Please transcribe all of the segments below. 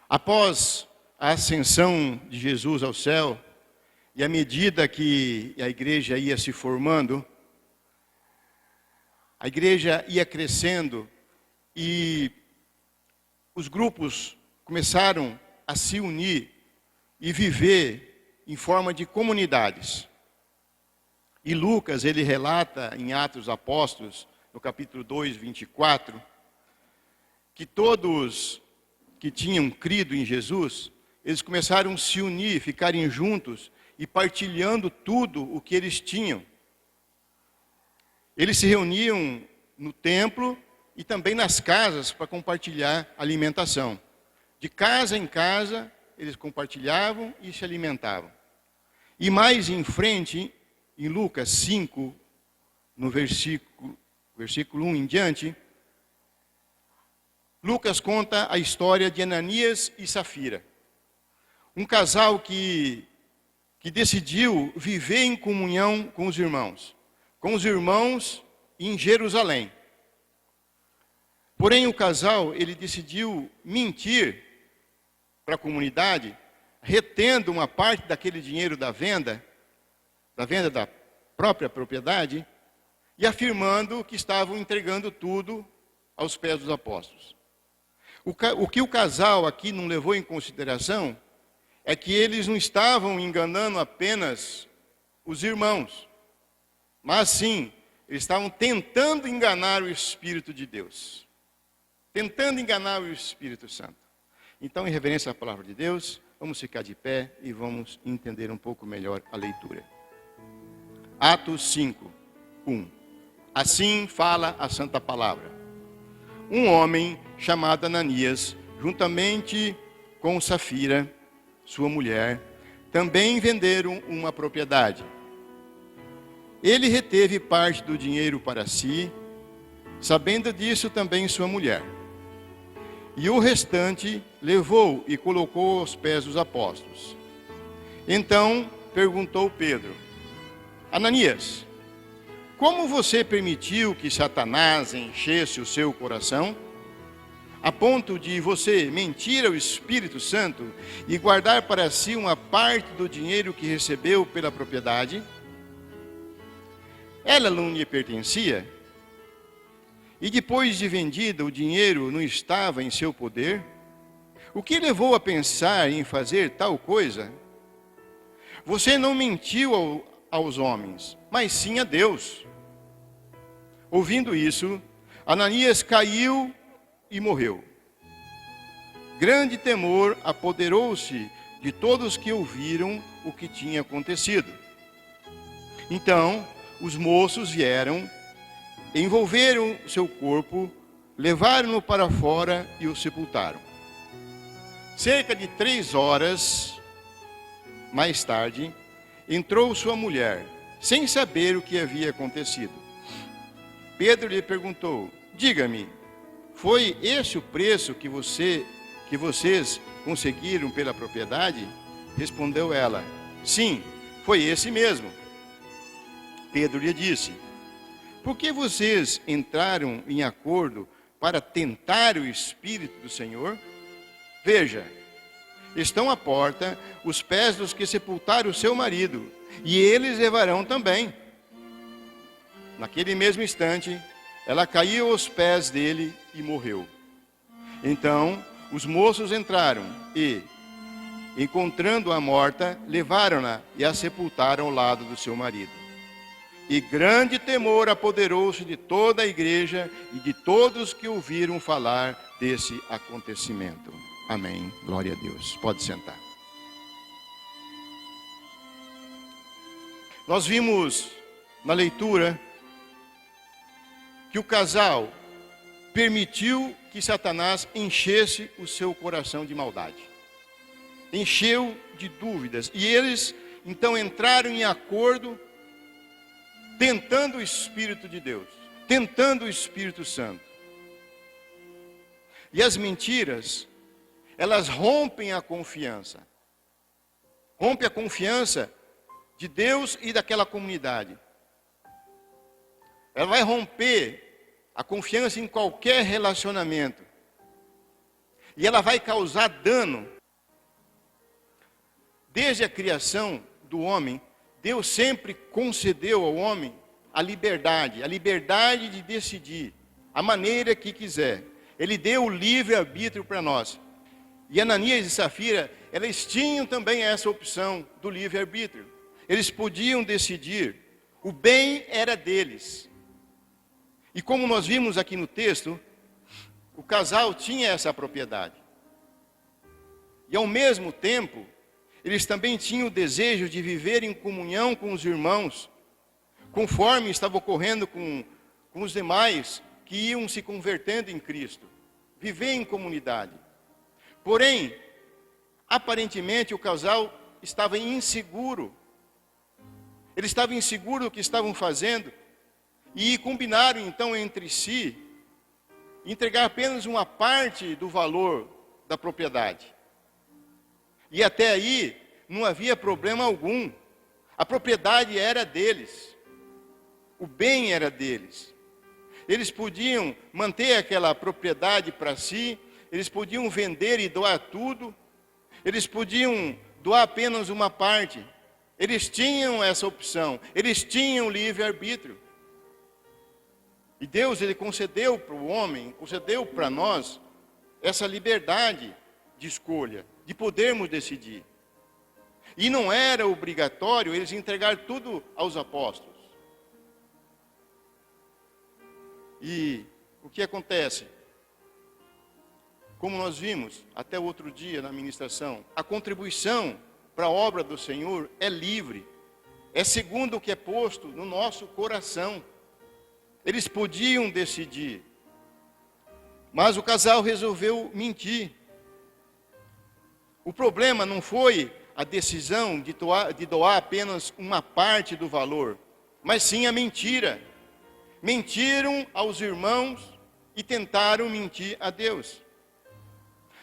Após a ascensão de Jesus ao céu, e à medida que a igreja ia se formando, a igreja ia crescendo e os grupos começaram a se unir e viver em forma de comunidades. E Lucas, ele relata em Atos dos Apóstolos, no capítulo 2, 24, que todos que tinham crido em Jesus, eles começaram a se unir, ficarem juntos e partilhando tudo o que eles tinham. Eles se reuniam no templo e também nas casas para compartilhar alimentação. De casa em casa, eles compartilhavam e se alimentavam. E mais em frente, em Lucas 5, no versículo 1 em diante, Lucas conta a história de Ananias e Safira. Um casal que decidiu viver em comunhão com os irmãos em Jerusalém. Porém, o casal, ele decidiu mentir para a comunidade, retendo uma parte daquele dinheiro da venda da própria propriedade, e afirmando que estavam entregando tudo aos pés dos apóstolos. O que o casal aqui não levou em consideração é que eles não estavam enganando apenas os irmãos, mas sim, eles estavam tentando enganar o Espírito de Deus, tentando enganar o Espírito Santo. Então, em reverência à palavra de Deus, vamos ficar de pé e vamos entender um pouco melhor a leitura. Atos 5, 1. Assim fala a santa palavra. Um homem chamado Ananias, juntamente com Safira, sua mulher, também venderam uma propriedade. Ele reteve parte do dinheiro para si, sabendo disso também sua mulher. E o restante levou e colocou aos pés dos apóstolos. Então perguntou Pedro: Ananias, como você permitiu que Satanás enchesse o seu coração, a ponto de você mentir ao Espírito Santo e guardar para si uma parte do dinheiro que recebeu pela propriedade? Ela não lhe pertencia? E depois de vendida, o dinheiro não estava em seu poder? O que levou a pensar em fazer tal coisa? Você não mentiu aos homens, mas sim a Deus. Ouvindo isso, Ananias caiu e morreu. Grande temor apoderou-se de todos que ouviram o que tinha acontecido. Então, os moços vieram, envolveram seu corpo, levaram-no para fora e o sepultaram. Cerca de 3 horas mais tarde, entrou sua mulher, sem saber o que havia acontecido. Pedro lhe perguntou: diga-me, foi esse o preço que vocês conseguiram pela propriedade? Respondeu ela: sim, foi esse mesmo. Pedro lhe disse: por que vocês entraram em acordo para tentar o Espírito do Senhor? Veja, estão à porta os pés dos que sepultaram o seu marido, e eles levarão também. Naquele mesmo instante, ela caiu aos pés dele e morreu. Então, os moços entraram e, encontrando-a morta, levaram-na e a sepultaram ao lado do seu marido. E grande temor apoderou-se de toda a igreja e de todos que ouviram falar desse acontecimento. Amém. Glória a Deus. Pode sentar. Nós vimos na leitura que o casal permitiu que Satanás enchesse o seu coração de maldade. Encheu de dúvidas. E eles, então, entraram em acordo, tentando o Espírito de Deus, tentando o Espírito Santo. E as mentiras, elas rompem a confiança. Rompe a confiança de Deus e daquela comunidade. Ela vai romper a confiança em qualquer relacionamento. E ela vai causar dano. Desde a criação do homem, Deus sempre concedeu ao homem a liberdade de decidir a maneira que quiser. Ele deu o livre-arbítrio para nós. E Ananias e Safira, elas tinham também essa opção do livre-arbítrio. Eles podiam decidir, o bem era deles. E como nós vimos aqui no texto, o casal tinha essa propriedade. E ao mesmo tempo, eles também tinham o desejo de viver em comunhão com os irmãos, conforme estava ocorrendo com os demais que iam se convertendo em Cristo. Viver em comunidade. Porém, aparentemente o casal estava inseguro. Ele estava inseguro do que estavam fazendo. E combinaram então entre si entregar apenas uma parte do valor da propriedade. E até aí não havia problema algum. A propriedade era deles. O bem era deles. Eles podiam manter aquela propriedade para si, eles podiam vender e doar tudo, eles podiam doar apenas uma parte. Eles tinham essa opção, eles tinham livre-arbítrio. E Deus, Ele concedeu para o homem, concedeu para nós, essa liberdade de escolha, de podermos decidir. E não era obrigatório eles entregar tudo aos apóstolos. E o que acontece? Como nós vimos até o outro dia na ministração, a contribuição para a obra do Senhor é livre. É segundo o que é posto no nosso coração. Eles podiam decidir. Mas o casal resolveu mentir. O problema não foi a decisão de doar apenas uma parte do valor, mas sim a mentira. Mentiram aos irmãos e tentaram mentir a Deus.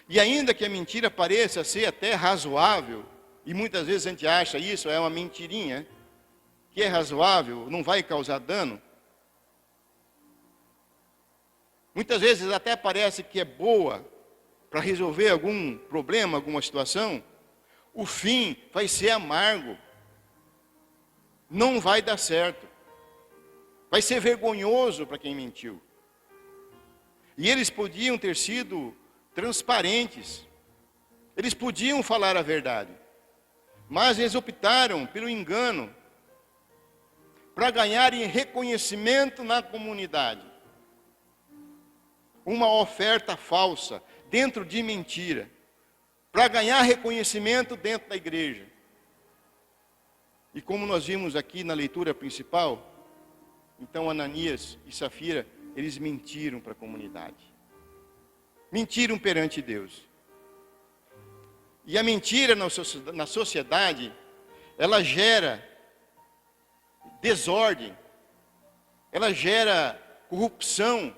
E ainda que a mentira pareça ser até razoável, e muitas vezes a gente acha isso, é uma mentirinha, que é razoável, não vai causar dano. Muitas vezes até parece que é boa para resolver algum problema, alguma situação. O fim vai ser amargo. Não vai dar certo. Vai ser vergonhoso para quem mentiu. E eles podiam ter sido transparentes. Eles podiam falar a verdade. Mas eles optaram pelo engano para ganharem reconhecimento na comunidade. Uma oferta falsa, dentro de mentira, para ganhar reconhecimento dentro da igreja. E como nós vimos aqui na leitura principal, então Ananias e Safira, eles mentiram para a comunidade. Mentiram perante Deus. E a mentira na sociedade, ela gera desordem, ela gera corrupção,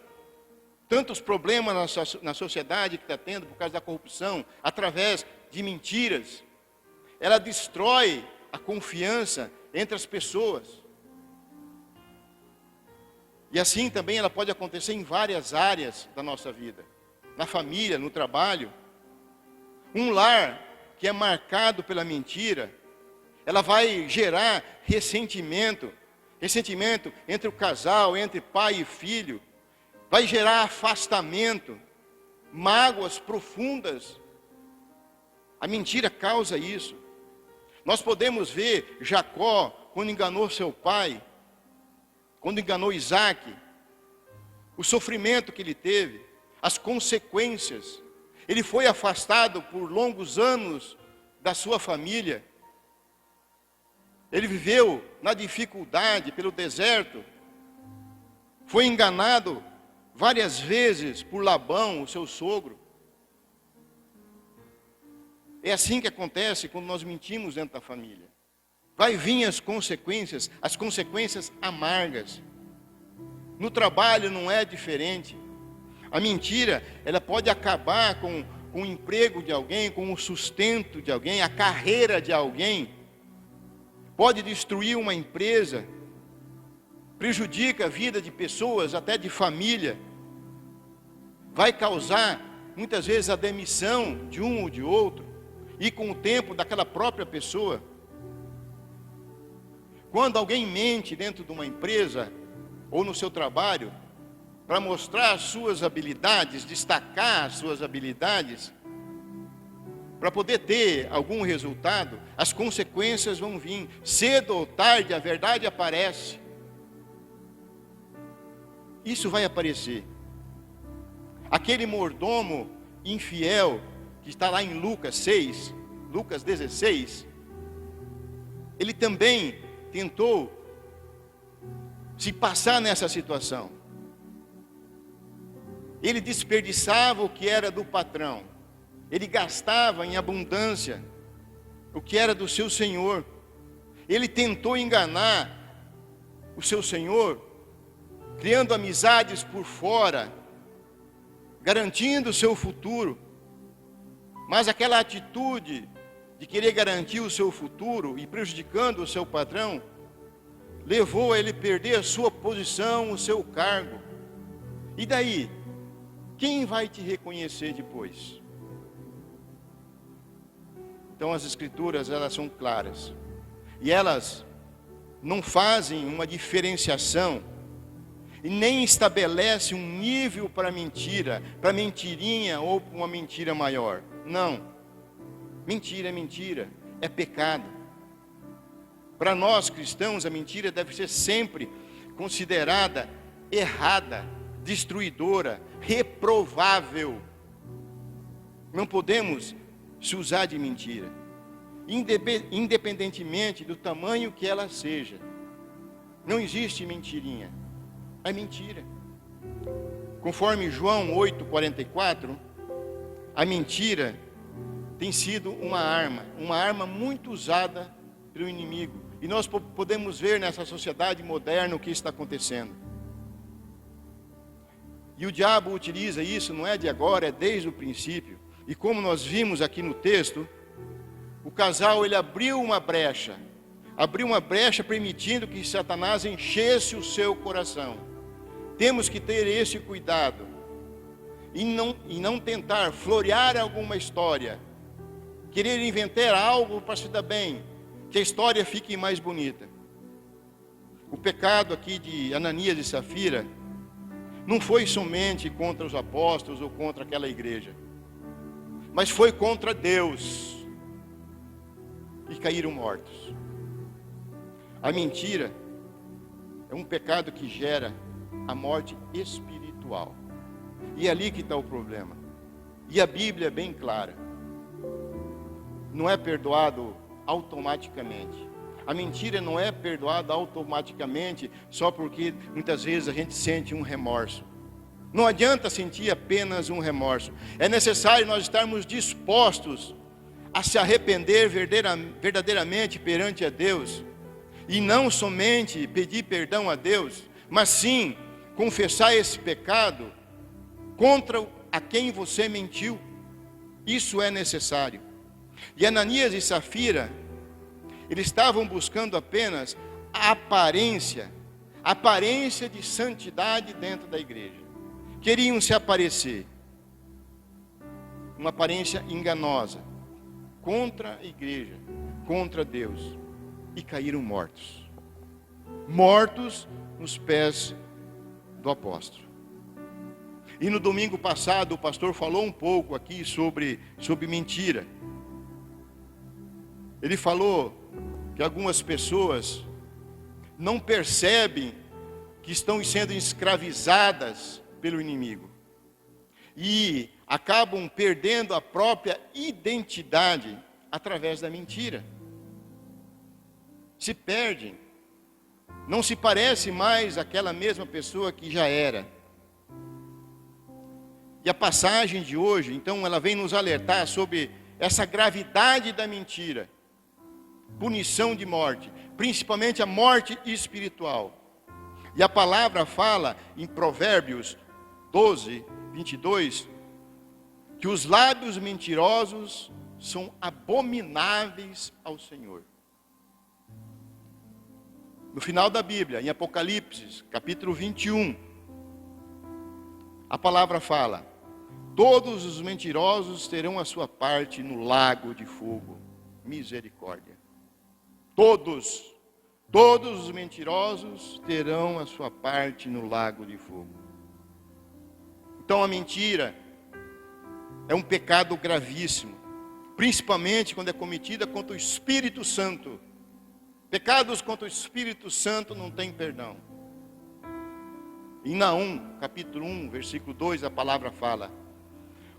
tantos problemas na sociedade que está tendo por causa da corrupção, através de mentiras. Ela destrói a confiança entre as pessoas. E assim também ela pode acontecer em várias áreas da nossa vida. Na família, no trabalho. Um lar que é marcado pela mentira, ela vai gerar ressentimento. Ressentimento entre o casal, entre pai e filho. Vai gerar afastamento, mágoas profundas. A mentira causa isso. Nós podemos ver Jacó, quando enganou seu pai, quando enganou Isaac, o sofrimento que ele teve, as consequências. Ele foi afastado por longos anos da sua família. Ele viveu na dificuldade, pelo deserto. Foi enganado várias vezes por Labão, o seu sogro. É assim que acontece quando nós mentimos dentro da família. Vai vir as consequências amargas. No trabalho não é diferente. A mentira, ela pode acabar com o emprego de alguém, com o sustento de alguém, a carreira de alguém. Pode destruir uma empresa. Prejudica a vida de pessoas, até de família. Vai causar muitas vezes a demissão de um ou de outro, e com o tempo daquela própria pessoa. Quando alguém mente dentro de uma empresa ou no seu trabalho, para mostrar as suas habilidades, destacar as suas habilidades, para poder ter algum resultado, as consequências vão vir. Cedo ou tarde a verdade aparece. Isso vai aparecer. Aquele mordomo infiel, que está lá em Lucas 6, Lucas 16, ele também tentou se passar nessa situação. Ele desperdiçava o que era do patrão. Ele gastava em abundância o que era do seu senhor. Ele tentou enganar o seu senhor, criando amizades por fora, garantindo o seu futuro. Mas aquela atitude de querer garantir o seu futuro e prejudicando o seu patrão, levou a ele perder a sua posição, o seu cargo. E daí? Quem vai te reconhecer depois? Então as escrituras, elas são claras. E elas não fazem uma diferenciação e nem estabelecem um nível para mentira, para mentirinha ou para uma mentira maior. Não. Mentira é mentira, é pecado. Para nós cristãos, a mentira deve ser sempre considerada errada, destruidora, reprovável. Não podemos se usar de mentira, independentemente do tamanho que ela seja. Não existe mentirinha, é mentira. Conforme João 8,44, a mentira tem sido uma arma muito usada pelo inimigo. E nós podemos ver nessa sociedade moderna o que está acontecendo. E o diabo utiliza isso, não é de agora, é desde o princípio. E como nós vimos aqui no texto, o casal, ele abriu uma brecha permitindo que Satanás enchesse o seu coração. Temos que ter esse cuidado e não tentar florear alguma história, querer inventar algo para se dar bem, que a história fique mais bonita. O pecado aqui de Ananias e Safira não foi somente contra os apóstolos ou contra aquela igreja, mas foi contra Deus, e caíram mortos. A mentira é um pecado que gera a morte espiritual, e é ali que está o problema. E a Bíblia é bem clara: não é perdoado automaticamente. A mentira não é perdoada automaticamente só porque muitas vezes a gente sente um remorso. Não adianta sentir apenas um remorso. É necessário nós estarmos dispostos a se arrepender verdadeiramente perante a Deus. E não somente pedir perdão a Deus, mas sim confessar esse pecado contra a quem você mentiu. Isso é necessário. E Ananias e Safira, eles estavam buscando apenas a aparência de santidade dentro da igreja. Queriam se aparecer, uma aparência enganosa, contra a igreja, contra Deus, e caíram mortos nos pés do apóstolo. E no domingo passado o pastor falou um pouco aqui sobre mentira. Ele falou que algumas pessoas não percebem que estão sendo escravizadas pelo inimigo e acabam perdendo a própria identidade através da mentira. Se perdem, não se parece mais aquela mesma pessoa que já era. E a passagem de hoje, então, ela vem nos alertar sobre essa gravidade da mentira, punição de morte, principalmente a morte espiritual. E a palavra fala em Provérbios 12, 22, que os lábios mentirosos são abomináveis ao Senhor. No final da Bíblia, em Apocalipse, capítulo 21, a palavra fala: todos os mentirosos terão a sua parte no lago de fogo. Misericórdia. Todos os mentirosos terão a sua parte no lago de fogo. Então a mentira é um pecado gravíssimo, principalmente quando é cometida contra o Espírito Santo. Pecados contra o Espírito Santo não tem perdão. Em Naum, capítulo 1, versículo 2, a palavra fala: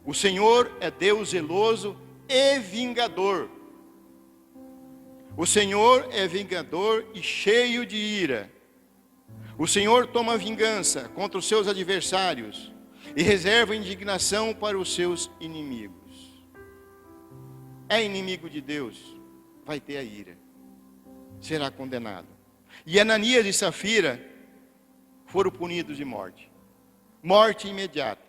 o Senhor é Deus zeloso e vingador. O Senhor é vingador e cheio de ira. O Senhor toma vingança contra os seus adversários e reserva indignação para os seus inimigos. É inimigo de Deus, vai ter a ira, será condenado. E Ananias e Safira foram punidos de morte, morte imediata,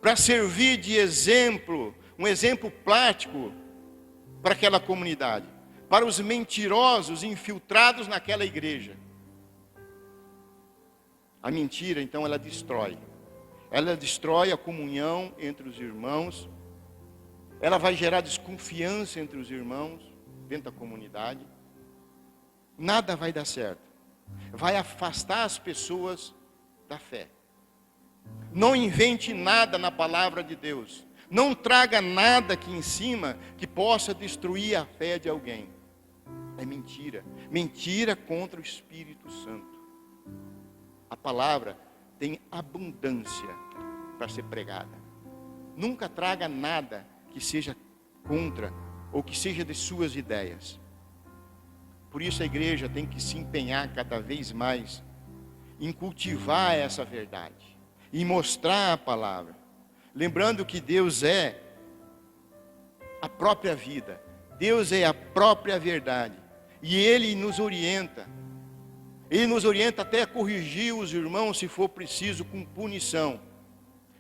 para servir de exemplo, um exemplo prático para aquela comunidade, para os mentirosos infiltrados naquela igreja. A mentira, então, ela destrói a comunhão entre os irmãos, ela vai gerar desconfiança entre os irmãos, dentro da comunidade, nada vai dar certo, vai afastar as pessoas da fé. Não invente nada na palavra de Deus, não traga nada aqui em cima que possa destruir a fé de alguém. É mentira, mentira contra o Espírito Santo. A palavra tem abundância para ser pregada. Nunca traga nada que seja contra ou que seja de suas ideias. Por isso a igreja tem que se empenhar cada vez mais em cultivar essa verdade e mostrar a palavra, lembrando que Deus é a própria vida, Deus é a própria verdade, e Ele nos orienta até a corrigir os irmãos se for preciso, com punição.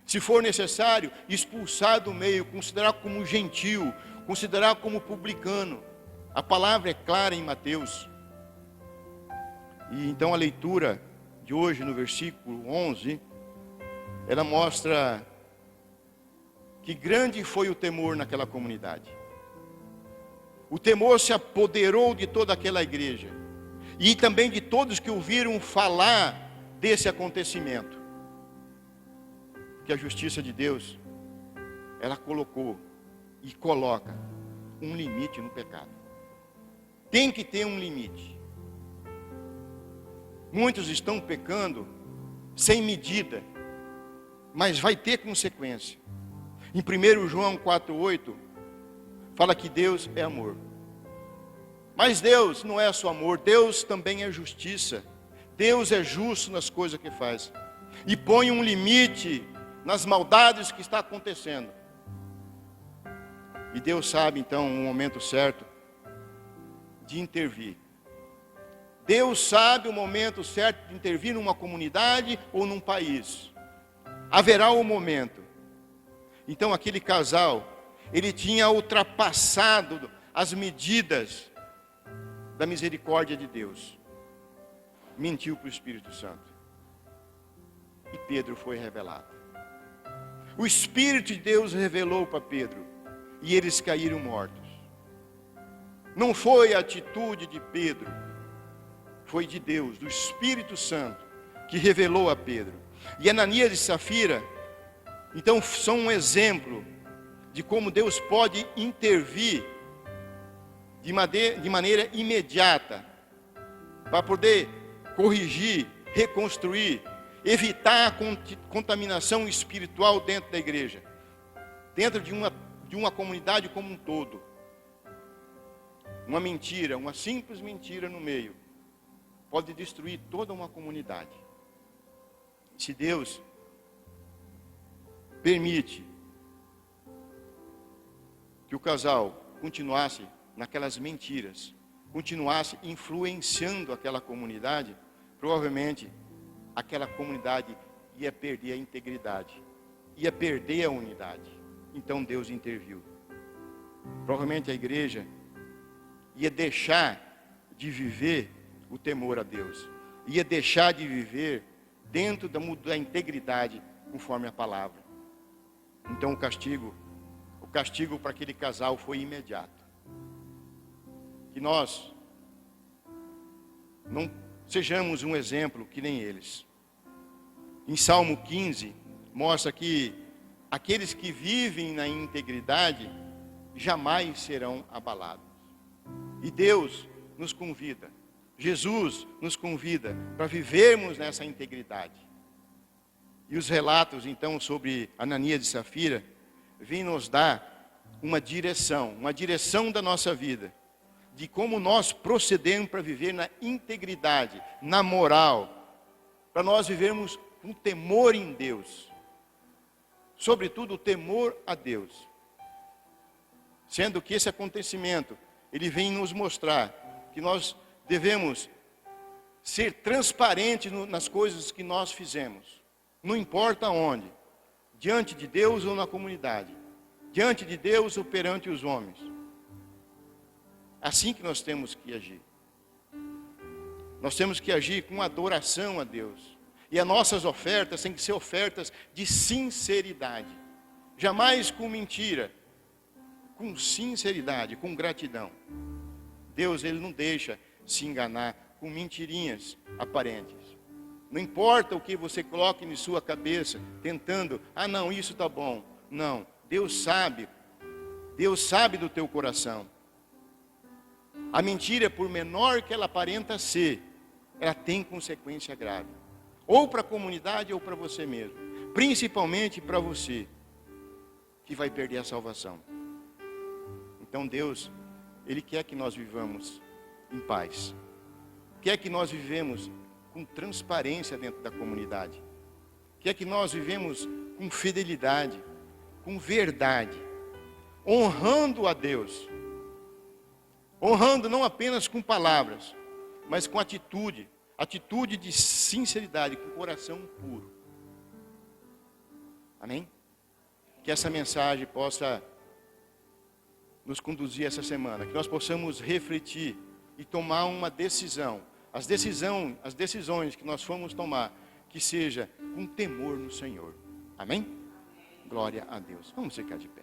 Se for necessário, expulsar do meio, considerar como gentil, considerar como publicano. A palavra é clara em Mateus. E então a leitura de hoje, no versículo 11, ela mostra que grande foi o temor naquela comunidade. O temor se apoderou de toda aquela igreja e também de todos que ouviram falar desse acontecimento. Que a justiça de Deus, ela colocou e coloca um limite no pecado. Tem que ter um limite. Muitos estão pecando sem medida, mas vai ter consequência. Em 1 João 4,8, fala que Deus é amor. Mas Deus não é só amor, Deus também é justiça. Deus é justo nas coisas que faz. E põe um limite nas maldades que está acontecendo. E Deus sabe então o momento certo de intervir. Deus sabe o momento certo de intervir numa comunidade ou num país. Haverá um momento. Então aquele casal, ele tinha ultrapassado as medidas da misericórdia de Deus. Mentiu para o Espírito Santo. E Pedro foi revelado. O Espírito de Deus revelou para Pedro. E eles caíram mortos. Não foi a atitude de Pedro. Foi de Deus, do Espírito Santo, que revelou a Pedro. E Ananias e Safira, então, são um exemplo de como Deus pode intervir de maneira imediata, para poder corrigir, reconstruir, evitar a contaminação espiritual dentro da igreja, dentro de uma comunidade como um todo. Uma mentira, uma simples mentira no meio, pode destruir toda uma comunidade. Se Deus permite que o casal continuasse naquelas mentiras, continuasse influenciando aquela comunidade, provavelmente aquela comunidade ia perder a integridade, ia perder a unidade. Então Deus interviu. Provavelmente a igreja ia deixar de viver o temor a Deus, ia deixar de viver dentro da integridade conforme a palavra. Então o castigo para aquele casal foi imediato. Que nós não sejamos um exemplo que nem eles. Em Salmo 15, mostra que aqueles que vivem na integridade jamais serão abalados. E Deus nos convida, Jesus nos convida para vivermos nessa integridade. E os relatos, então, sobre Ananias e Safira, vêm nos dar uma direção da nossa vida, de como nós procedemos para viver na integridade, na moral, para nós vivermos com temor em Deus, sobretudo o temor a Deus. Sendo que esse acontecimento, ele vem nos mostrar que nós devemos ser transparentes nas coisas que nós fizemos. Não importa onde, diante de Deus ou na comunidade, diante de Deus ou perante os homens. Assim que nós temos que agir. Nós temos que agir com adoração a Deus. E as nossas ofertas têm que ser ofertas de sinceridade. Jamais com mentira. Com sinceridade, com gratidão. Deus, Ele não deixa se enganar com mentirinhas aparentes. Não importa o que você coloque em sua cabeça, tentando, não, isso está bom. Não, Deus sabe do teu coração. A mentira, por menor que ela aparenta ser, ela tem consequência grave. Ou para a comunidade ou para você mesmo. Principalmente para você, que vai perder a salvação. Então Deus, Ele quer que nós vivamos em paz. Quer que nós vivemos com transparência dentro da comunidade. Quer que nós vivemos com fidelidade, com verdade, honrando a Deus. Honrando não apenas com palavras, mas com atitude de sinceridade, com coração puro. Amém? Que essa mensagem possa nos conduzir essa semana, que nós possamos refletir e tomar uma decisão. As decisões que nós formos tomar, que seja com temor no Senhor. Amém? Glória a Deus. Vamos ficar de pé.